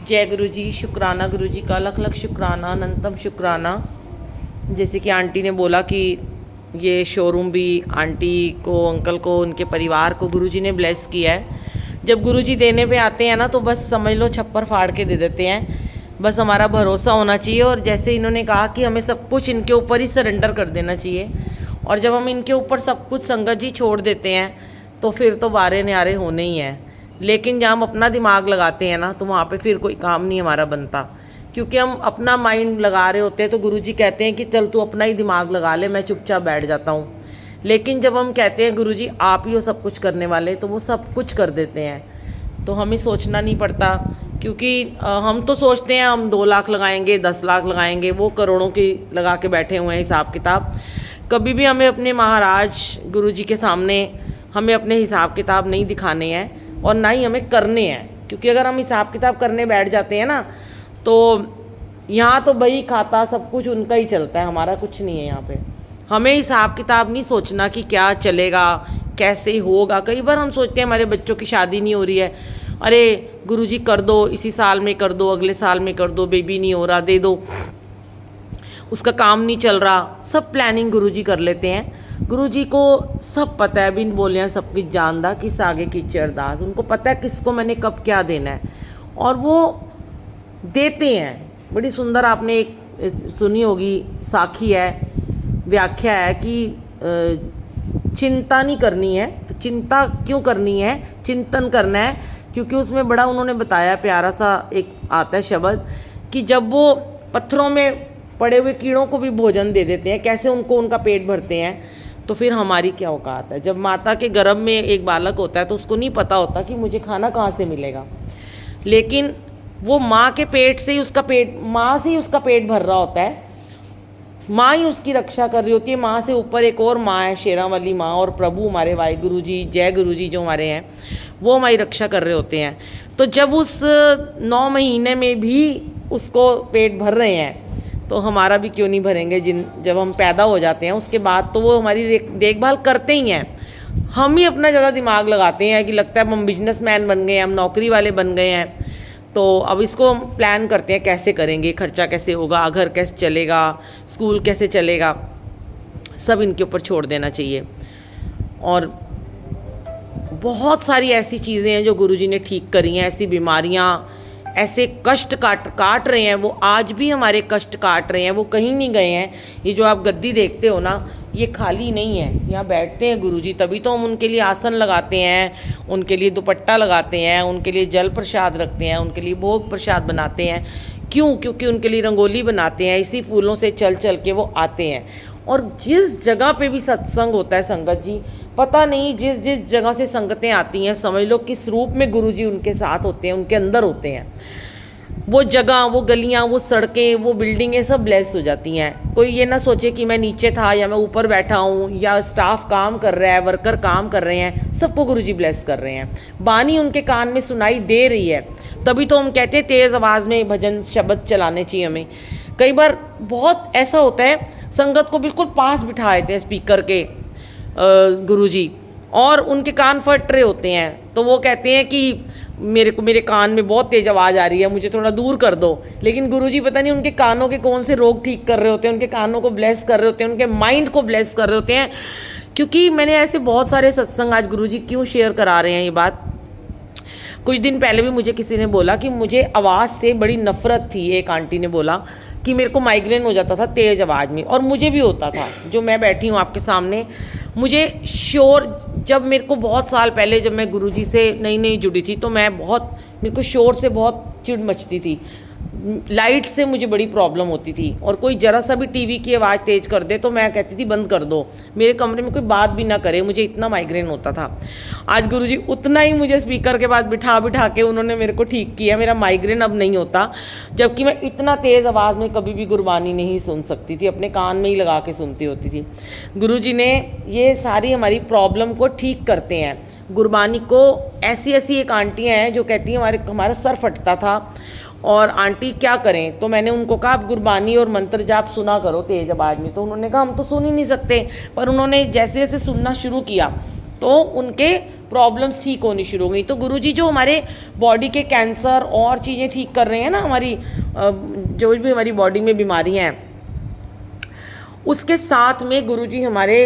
जय गुरु जी। शुक्राना गुरु जी का, लख लख शुक्राना, अनंतम शुक्राना। जैसे कि आंटी ने बोला कि ये शोरूम भी आंटी को, अंकल को, उनके परिवार को गुरु जी ने ब्लेस किया है। जब गुरु जी देने पे आते हैं ना तो बस समझ लो छप्पर फाड़ के दे देते हैं। बस हमारा भरोसा होना चाहिए, और जैसे इन्होंने कहा कि हमें सब कुछ इनके ऊपर ही सरेंडर कर देना चाहिए। और जब हम इनके ऊपर सब कुछ संगत जी छोड़ देते हैं तो फिर तो बारे न्यारे होने ही हैं। लेकिन जब हम अपना दिमाग लगाते हैं ना तो वहाँ पे फिर कोई काम नहीं हमारा बनता, क्योंकि हम अपना माइंड लगा रहे होते हैं। तो गुरुजी कहते हैं कि चल तू अपना ही दिमाग लगा ले, मैं चुपचाप बैठ जाता हूँ। लेकिन जब हम कहते हैं गुरुजी आप ही हो सब कुछ करने वाले, तो वो सब कुछ कर देते हैं। तो हमें सोचना नहीं पड़ता, क्योंकि हम तो सोचते हैं हम 2 लाख लगाएंगे, 10 लाख लगाएंगे, वो करोड़ों की लगा के बैठे हुए हैं हिसाब किताब। कभी भी हमें अपने महाराज गुरुजी के सामने हमें अपने हिसाब किताब नहीं दिखाने हैं, और ना ही हमें करने हैं। क्योंकि अगर हम हिसाब किताब करने बैठ जाते हैं ना तो यहाँ तो बही खाता सब कुछ उनका ही चलता है, हमारा कुछ नहीं है यहाँ पे। हमें हिसाब किताब नहीं सोचना कि क्या चलेगा, कैसे होगा। कई बार हम सोचते हैं हमारे बच्चों की शादी नहीं हो रही है, अरे गुरुजी कर दो, इसी साल में कर दो, अगले साल में कर दो, बेबी नहीं हो रहा दे दो, उसका काम नहीं चल रहा। सब प्लानिंग गुरुजी कर लेते हैं। गुरुजी को सब पता है, बिन बोलिया सब कुछ जानदा, किस आगे की अरदास। उनको पता है किसको मैंने कब क्या देना है, और वो देते हैं। बड़ी सुंदर आपने एक सुनी होगी, साखी है, व्याख्या है कि चिंता नहीं करनी है। तो चिंता क्यों करनी है, चिंतन करना है। क्योंकि उसमें बड़ा उन्होंने बताया, प्यारा सा एक आता है शब्द कि जब वो पत्थरों में पड़े हुए कीड़ों को भी भोजन दे देते हैं, कैसे उनको उनका पेट भरते हैं, तो फिर हमारी क्या औकात है। जब माता के गर्भ में एक बालक होता है तो उसको नहीं पता होता कि मुझे खाना कहाँ से मिलेगा, लेकिन वो माँ के पेट से ही उसका पेट, माँ से ही उसका पेट भर रहा होता है, माँ ही उसकी रक्षा कर रही होती है। माँ से ऊपर एक और माँ है, शेरा वाली माँ, और प्रभु हमारे वाहे गुरु जी, जय गुरु जी जो हमारे हैं, वो हमारी रक्षा कर रहे होते हैं। तो जब उस 9 महीने में भी उसको पेट भर रहे हैं तो हमारा भी क्यों नहीं भरेंगे। जब हम पैदा हो जाते हैं उसके बाद तो वो हमारी देखभाल करते ही हैं। हम ही अपना ज़्यादा दिमाग लगाते हैं कि लगता है हम बिजनेसमैन बन गए हैं, हम नौकरी वाले बन गए हैं। तो अब इसको हम प्लान करते हैं कैसे करेंगे, खर्चा कैसे होगा, घर कैसे चलेगा, स्कूल कैसे चलेगा, सब इनके ऊपर छोड़ देना चाहिए। और बहुत सारी ऐसी चीज़ें हैं जो गुरुजी ने ठीक करी हैं, ऐसी बीमारियाँ, ऐसे कष्ट काट रहे हैं। वो आज भी हमारे कष्ट काट रहे हैं, वो कहीं नहीं गए हैं। ये जो आप गद्दी देखते हो ना, ये खाली नहीं है, यहाँ बैठते हैं गुरुजी, तभी तो हम उनके लिए आसन लगाते हैं, उनके लिए दुपट्टा लगाते हैं, उनके लिए जल प्रसाद रखते हैं, उनके लिए भोग प्रसाद बनाते हैं। क्यों? क्योंकि उनके लिए रंगोली बनाते हैं, इसी फूलों से चल चल के वो आते हैं। और जिस जगह पे भी सत्संग होता है संगत जी, पता नहीं जिस जिस जगह से संगतें आती हैं, समझ लो किस रूप में गुरुजी उनके साथ होते हैं, उनके अंदर होते हैं। वो जगह, वो गलियां, वो सड़कें, वो बिल्डिंगें सब ब्लेस हो जाती हैं। कोई ये ना सोचे कि मैं नीचे था या मैं ऊपर बैठा हूँ, या स्टाफ काम कर रहा है, वर्कर काम कर रहे हैं, सबको गुरुजी ब्लेस कर रहे हैं। बानी उनके कान में सुनाई दे रही है, तभी तो हम कहते हैं तेज़ आवाज़ में भजन शब्द चलाने चाहिए हमें। कई बार बहुत ऐसा होता है, संगत को बिल्कुल पास बिठा देते हैं स्पीकर के गुरुजी, और उनके कान फट रहे होते हैं, तो वो कहते हैं कि मेरे कान में बहुत तेज़ आवाज़ आ रही है, मुझे थोड़ा दूर कर दो। लेकिन गुरुजी पता नहीं उनके कानों के कौन से रोग ठीक कर रहे होते हैं, उनके कानों को ब्लेस कर रहे होते हैं, उनके माइंड को ब्लेस कर रहे होते हैं। क्योंकि मैंने ऐसे बहुत सारे सत्संग, आज गुरुजी क्यों शेयर करा रहे हैं ये बात, कुछ दिन पहले भी मुझे किसी ने बोला कि मुझे आवाज़ से बड़ी नफ़रत थी। एक आंटी ने बोला कि मेरे को माइग्रेन हो जाता था तेज़ आवाज़ में, और मुझे भी होता था। जो मैं बैठी हूँ आपके सामने, मुझे शोर, जब मेरे को बहुत साल पहले जब मैं गुरुजी से नई नई जुड़ी थी, तो मेरे को शोर से बहुत चिढ़ मचती थी, लाइट से मुझे बड़ी प्रॉब्लम होती थी। और कोई ज़रा सा भी टीवी की आवाज़ तेज़ कर दे तो मैं कहती थी बंद कर दो, मेरे कमरे में कोई बात भी ना करे, मुझे इतना माइग्रेन होता था। आज गुरुजी उतना ही मुझे स्पीकर के पास बिठा बिठा के उन्होंने मेरे को ठीक किया, मेरा माइग्रेन अब नहीं होता। जबकि मैं इतना तेज़ आवाज़ में कभी भी गुरबानी नहीं सुन सकती थी, अपने कान में ही लगा के सुनती होती थी। गुरुजी ने ये सारी हमारी प्रॉब्लम को ठीक करते हैं। गुरबानी को ऐसी ऐसी एक आंटियाँ हैं जो कहती हैं हमारा सर फटता था, और आंटी क्या करें। तो मैंने उनको कहा आप गुरबानी और मंत्र जाप सुना करो तेज आवाज़ में। तो उन्होंने कहा हम तो सुन ही नहीं सकते, पर उन्होंने जैसे जैसे सुनना शुरू किया तो उनके प्रॉब्लम्स ठीक होनी शुरू हो गई। तो गुरुजी जो हमारे बॉडी के कैंसर और चीज़ें ठीक कर रहे हैं ना, हमारी जो भी हमारी बॉडी में बीमारियां हैं, उसके साथ में गुरुजी हमारे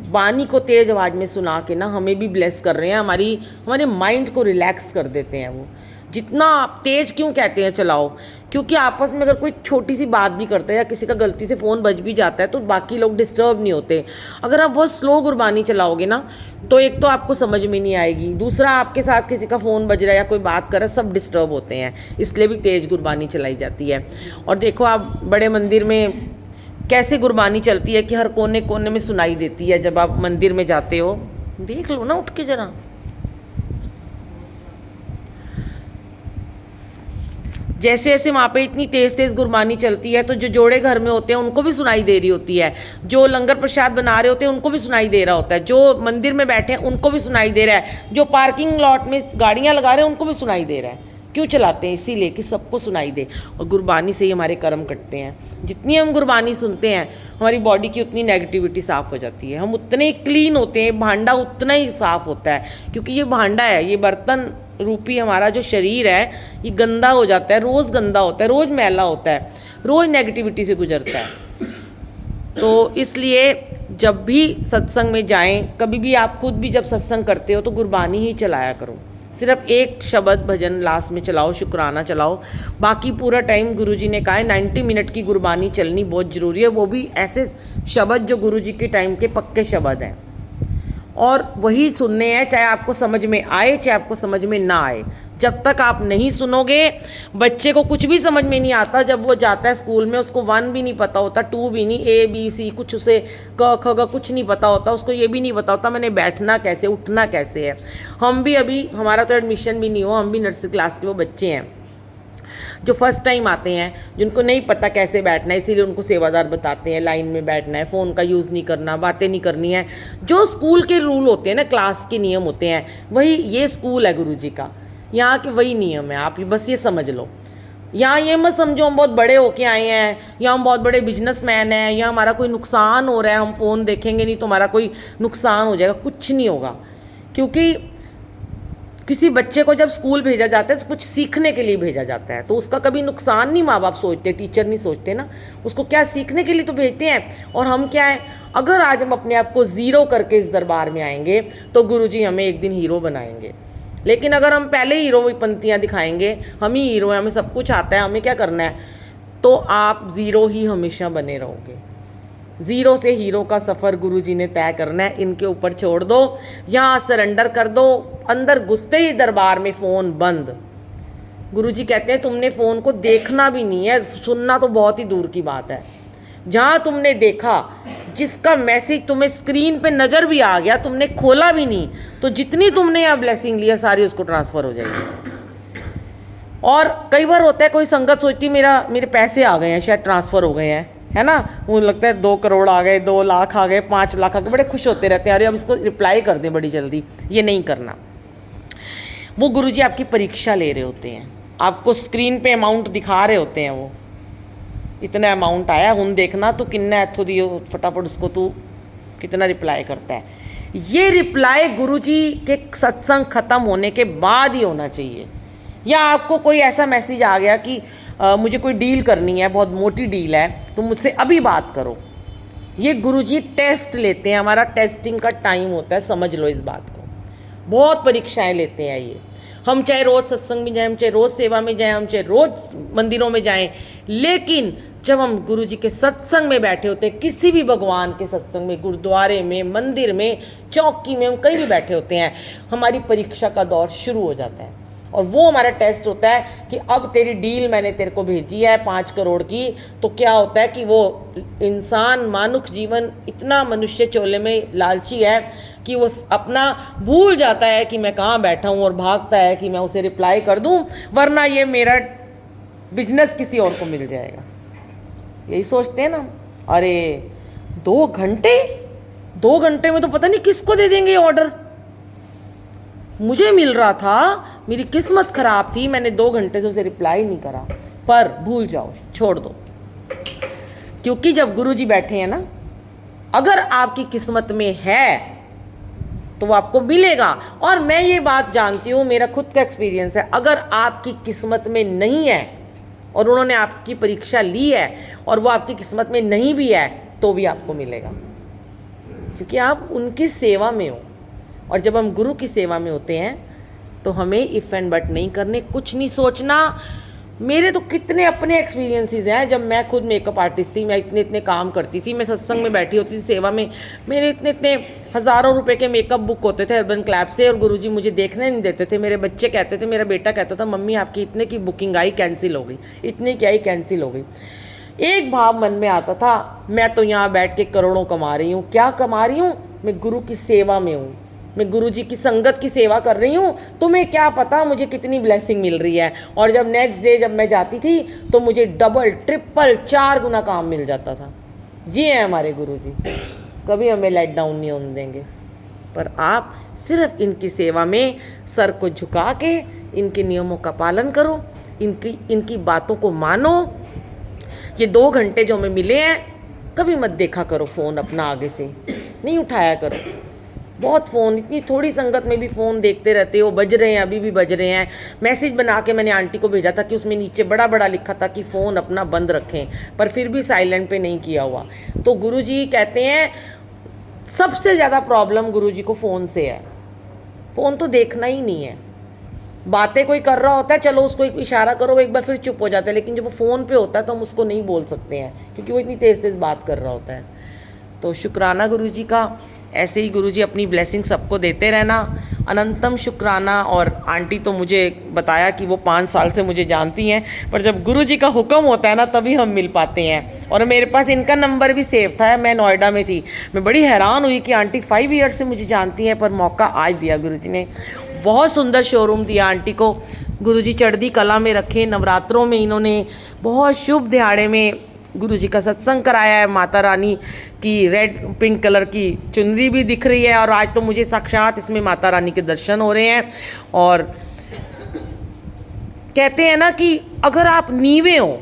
वाणी को तेज आवाज़ में सुना के ना हमें भी ब्लेस कर रहे हैं, हमारे माइंड को रिलैक्स कर देते हैं। वो जितना आप तेज क्यों कहते हैं चलाओ, क्योंकि आपस में अगर कोई छोटी सी बात भी करता है या किसी का गलती से फ़ोन बज भी जाता है तो बाकी लोग डिस्टर्ब नहीं होते। अगर आप बहुत स्लो गुरबानी चलाओगे ना तो एक तो आपको समझ में नहीं आएगी, दूसरा आपके साथ किसी का फ़ोन बज रहा है या कोई बात कर रहा है, सब डिस्टर्ब होते हैं, इसलिए भी तेज़ गुरबानी चलाई जाती है। और देखो आप बड़े मंदिर में कैसे गुरबानी चलती है कि हर कोने कोने में सुनाई देती है। जब आप मंदिर में जाते हो देख लो ना उठ के ज़रा, जैसे जैसे वहाँ पे इतनी तेज़ तेज़ गुरबानी चलती है तो जो जोड़े घर में होते हैं उनको भी सुनाई दे रही होती है, जो लंगर प्रसाद बना रहे होते हैं उनको भी सुनाई दे रहा होता है, जो मंदिर में बैठे हैं उनको भी सुनाई दे रहा है, जो पार्किंग लॉट में गाड़ियाँ लगा रहे हैं उनको भी सुनाई दे रहा है। क्यों चलाते हैं? इसीलिए कि सबको सुनाई दे। और गुरबानी से ही हमारे कर्म कटते हैं। जितनी हम गुरबानी सुनते हैं हमारी बॉडी की उतनी नेगेटिविटी साफ़ हो जाती है, हम उतने क्लीन होते हैं, भांडा उतना ही साफ़ होता है। क्योंकि ये भांडा है, ये बर्तन रूपी हमारा जो शरीर है ये गंदा हो जाता है, रोज़ गंदा होता है, रोज़ मैला होता है, रोज़ नेगेटिविटी से गुजरता है। तो इसलिए जब भी सत्संग में जाएं, कभी भी आप खुद भी जब सत्संग करते हो तो गुरबानी ही चलाया करो। सिर्फ एक शब्द भजन लास्ट में चलाओ, शुक्राना चलाओ, बाकी पूरा टाइम गुरुजी ने कहा है 90 मिनट की गुरबानी चलनी बहुत ज़रूरी है। वो भी ऐसे शब्द जो गुरुजी के टाइम के पक्के शब्द हैं और वही सुनने हैं, चाहे आपको समझ में आए चाहे आपको समझ में ना आए। जब तक आप नहीं सुनोगे, बच्चे को कुछ भी समझ में नहीं आता। जब वो जाता है स्कूल में उसको 1 भी नहीं पता होता, 2 भी नहीं, ABC कुछ उसे क ख ग कुछ नहीं पता होता, उसको ये भी नहीं पता होता मैंने बैठना कैसे, उठना कैसे है। हम भी अभी, हमारा तो एडमिशन भी नहीं हुआ, हम भी नर्सरी क्लास के वो बच्चे हैं जो फर्स्ट टाइम आते हैं, जिनको नहीं पता कैसे बैठना है, इसीलिए उनको सेवादार बताते हैं लाइन में बैठना है, फ़ोन का यूज़ नहीं करना, बातें नहीं करनी है। जो स्कूल के रूल होते हैं ना, क्लास के नियम होते हैं, वही ये स्कूल है गुरुजी का, यहाँ के वही नियम है। आप बस ये समझ लो, यहाँ ये मत समझो हम बहुत बड़े होके आए हैं या हम बहुत बड़े बिजनेसमैन हैं या हमारा कोई नुकसान हो रहा है, हम फ़ोन देखेंगे नहीं तो हमारा कोई नुकसान हो जाएगा। कुछ नहीं होगा, क्योंकि किसी बच्चे को जब स्कूल भेजा जाता है तो कुछ सीखने के लिए भेजा जाता है, तो उसका कभी नुकसान नहीं माँ बाप सोचते, टीचर नहीं सोचते ना, उसको क्या सीखने के लिए तो भेजते हैं। और हम क्या है, अगर आज हम अपने आप को ज़ीरो करके इस दरबार में आएंगे तो गुरुजी हमें एक दिन हीरो बनाएंगे। लेकिन अगर हम पहले हीरो की पंक्तियाँ दिखाएंगे, हम ही हीरो हैं, हमें सब कुछ आता है, हमें क्या करना है, तो आप ज़ीरो ही हमेशा बने रहोगे। ज़ीरो से हीरो का सफ़र गुरुजी ने तय करना है, इनके ऊपर छोड़ दो, यहाँ सरेंडर कर दो। अंदर घुसते ही दरबार में फ़ोन बंद। गुरुजी कहते हैं तुमने फ़ोन को देखना भी नहीं है, सुनना तो बहुत ही दूर की बात है। जहाँ तुमने देखा, जिसका मैसेज तुम्हें स्क्रीन पे नज़र भी आ गया, तुमने खोला भी नहीं, तो जितनी तुमने यहाँ ब्लेसिंग लिया सारी उसको ट्रांसफ़र हो जाएगी। और कई बार होता है कोई संगत सोचती मेरे पैसे आ गए हैं, शायद ट्रांसफ़र हो गए हैं, है ना, वो लगता है 2 करोड़ आ गए, 2 लाख आ गए, 5 लाख आ गए, बड़े खुश होते रहते हैं, अरे अब इसको रिप्लाई कर दें बड़ी जल्दी। ये नहीं करना। वो गुरुजी आपकी परीक्षा ले रहे होते हैं, आपको स्क्रीन पे अमाउंट दिखा रहे होते हैं, वो इतना अमाउंट आया, हुन देखना तू किन्ना इत्थों दियो, फटाफट उसको तू कितना रिप्लाई करता है। ये रिप्लाई गुरुजी के सत्संग ख़त्म होने के बाद ही होना चाहिए। या आपको कोई ऐसा मैसेज आ गया कि मुझे कोई डील करनी है, बहुत मोटी डील है, तो मुझसे अभी बात करो। ये गुरुजी टेस्ट लेते हैं, हमारा टेस्टिंग का टाइम होता है, समझ लो इस बात को। बहुत परीक्षाएं लेते हैं ये। हम चाहे रोज़ सत्संग में जाएं, हम चाहे रोज़ सेवा में जाएं, हम चाहे रोज़ मंदिरों में जाएं, लेकिन जब हम गुरुजी के सत्संग में बैठे होते हैं, किसी भी भगवान के सत्संग में, गुरुद्वारे में, मंदिर में, चौकी में, हम कहीं भी बैठे होते हैं, हमारी परीक्षा का दौर शुरू हो जाता है। और वो हमारा टेस्ट होता है कि अब तेरी डील मैंने तेरे को भेजी है 5 करोड़ की। तो क्या होता है कि वो इंसान, मानुष जीवन इतना मनुष्य चोले में लालची है कि वो अपना भूल जाता है कि मैं कहाँ बैठा हूँ और भागता है कि मैं उसे रिप्लाई कर दूँ, वरना ये मेरा बिजनेस किसी और को मिल जाएगा। यही सोचते हैं ना। अरे 2 घंटे में तो पता नहीं किसको दे देंगे ऑर्डर। मुझे मिल रहा था, मेरी किस्मत ख़राब थी, मैंने 2 घंटे से उसे रिप्लाई नहीं करा। पर भूल जाओ, छोड़ दो, क्योंकि जब गुरुजी बैठे हैं ना, अगर आपकी किस्मत में है तो वो आपको मिलेगा। और मैं ये बात जानती हूँ, मेरा खुद का एक्सपीरियंस है, अगर आपकी किस्मत में नहीं है और उन्होंने आपकी परीक्षा ली है और वो आपकी किस्मत में नहीं भी है तो भी आपको मिलेगा, क्योंकि आप उनकी सेवा में हो। और जब हम गुरु की सेवा में होते हैं तो हमें इफ़ एंड बट नहीं करने, कुछ नहीं सोचना। मेरे तो कितने अपने एक्सपीरियंसेस हैं। जब मैं खुद मेकअप आर्टिस्ट थी, मैं इतने इतने काम करती थी, मैं सत्संग में बैठी होती थी सेवा में, मेरे इतने इतने हज़ारों रुपए के मेकअप बुक होते थे अर्बन क्लैब से, और गुरुजी मुझे देखने नहीं देते थे। मेरे बच्चे कहते थे, मेरा बेटा कहता था, मम्मी आपकी इतने की बुकिंग आई कैंसिल हो गई, इतने की आई कैंसिल हो गई। एक भाव मन में आता था, मैं तो यहाँ बैठ के करोड़ों कमा रही हूँ। क्या कमा रही हूँ? मैं गुरु की सेवा में हूँ, मैं गुरु जी की संगत की सेवा कर रही हूँ। तुम्हें क्या पता मुझे कितनी ब्लेसिंग मिल रही है। और जब नेक्स्ट डे जब मैं जाती थी तो मुझे डबल ट्रिपल 4 गुना काम मिल जाता था। ये हैं हमारे गुरु जी, कभी हमें लेट डाउन नहीं होने देंगे। पर आप सिर्फ इनकी सेवा में सर को झुका के इनके नियमों का पालन करो, इनकी बातों को मानो। ये 2 घंटे जो हमें मिले हैं, कभी मत देखा करो फ़ोन अपना, आगे से नहीं उठाया करो। बहुत फ़ोन, इतनी थोड़ी संगत में भी फ़ोन देखते रहते हो। बज रहे हैं, अभी भी बज रहे हैं। मैसेज बना के मैंने आंटी को भेजा था कि उसमें नीचे बड़ा बड़ा लिखा था कि फ़ोन अपना बंद रखें, पर फिर भी साइलेंट पे नहीं किया हुआ। तो गुरुजी कहते हैं सबसे ज़्यादा प्रॉब्लम गुरुजी को फ़ोन से है। फ़ोन तो देखना ही नहीं है। बातें कोई कर रहा होता है, चलो उसको एक इशारा करो, वो एक बार फिर चुप हो जाता है, लेकिन जब वो फ़ोन पे होता है तो हम उसको नहीं बोल सकते हैं, क्योंकि वो इतनी तेज़ तेज़ बात कर रहा होता है। तो शुक्राना गुरुजी का। ऐसे ही गुरुजी अपनी ब्लेसिंग सबको देते रहना, अनंतम शुक्राना। और आंटी तो मुझे बताया कि वो 5 साल से मुझे जानती हैं, पर जब गुरुजी का हुक्म होता है ना तभी हम मिल पाते हैं। और मेरे पास इनका नंबर भी सेव था, मैं नोएडा में थी। मैं बड़ी हैरान हुई कि आंटी 5 ईयर से मुझे जानती हैं, पर मौका आज दिया गुरुजी ने। बहुत सुंदर शोरूम दिया आंटी को गुरुजी, चढ़ती कला में रखे। नवरात्रों में इन्होंने बहुत शुभ दिहाड़े में गुरुजी का सत्संग कराया है। माता रानी की रेड पिंक कलर की चुनरी भी दिख रही है, और आज तो मुझे साक्षात इसमें माता रानी के दर्शन हो रहे हैं। और कहते हैं ना कि अगर आप नीवे हो,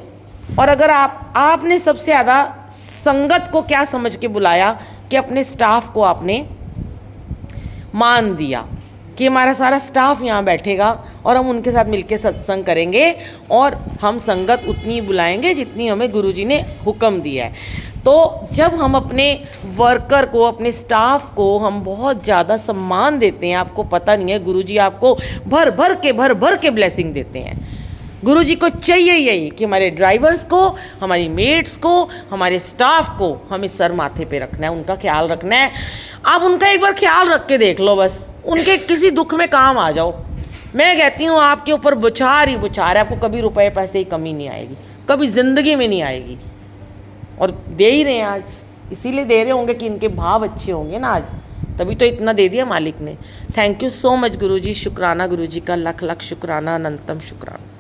और अगर आपने सबसे ज़्यादा संगत को क्या समझ के बुलाया कि अपने स्टाफ को आपने मान दिया कि हमारा सारा स्टाफ यहाँ बैठेगा और हम उनके साथ मिलके सत्संग करेंगे, और हम संगत उतनी बुलाएंगे जितनी हमें गुरुजी ने हुक्म दिया है। तो जब हम अपने वर्कर को, अपने स्टाफ को हम बहुत ज़्यादा सम्मान देते हैं, आपको पता नहीं है, गुरुजी आपको भर भर के ब्लेसिंग देते हैं। गुरुजी को चाहिए यही कि हमारे ड्राइवर्स को, हमारी मेट्स को, हमारे स्टाफ को हमें सर माथे पे रखना है, उनका ख्याल रखना है। आप उनका एक बार ख्याल रख के देख लो, बस उनके किसी दुख में काम आ जाओ। मैं कहती हूँ आपके ऊपर बुछार ही बुछार है, आपको कभी रुपए पैसे की कमी नहीं आएगी, कभी ज़िंदगी में नहीं आएगी। और दे ही रहे हैं आज, इसीलिए दे रहे होंगे कि इनके भाव अच्छे होंगे ना आज, तभी तो इतना दे दिया मालिक ने। थैंक यू सो मच गुरुजी। शुक्राना गुरुजी का, लख लख शुक्राना, अनंतम शुक्राना।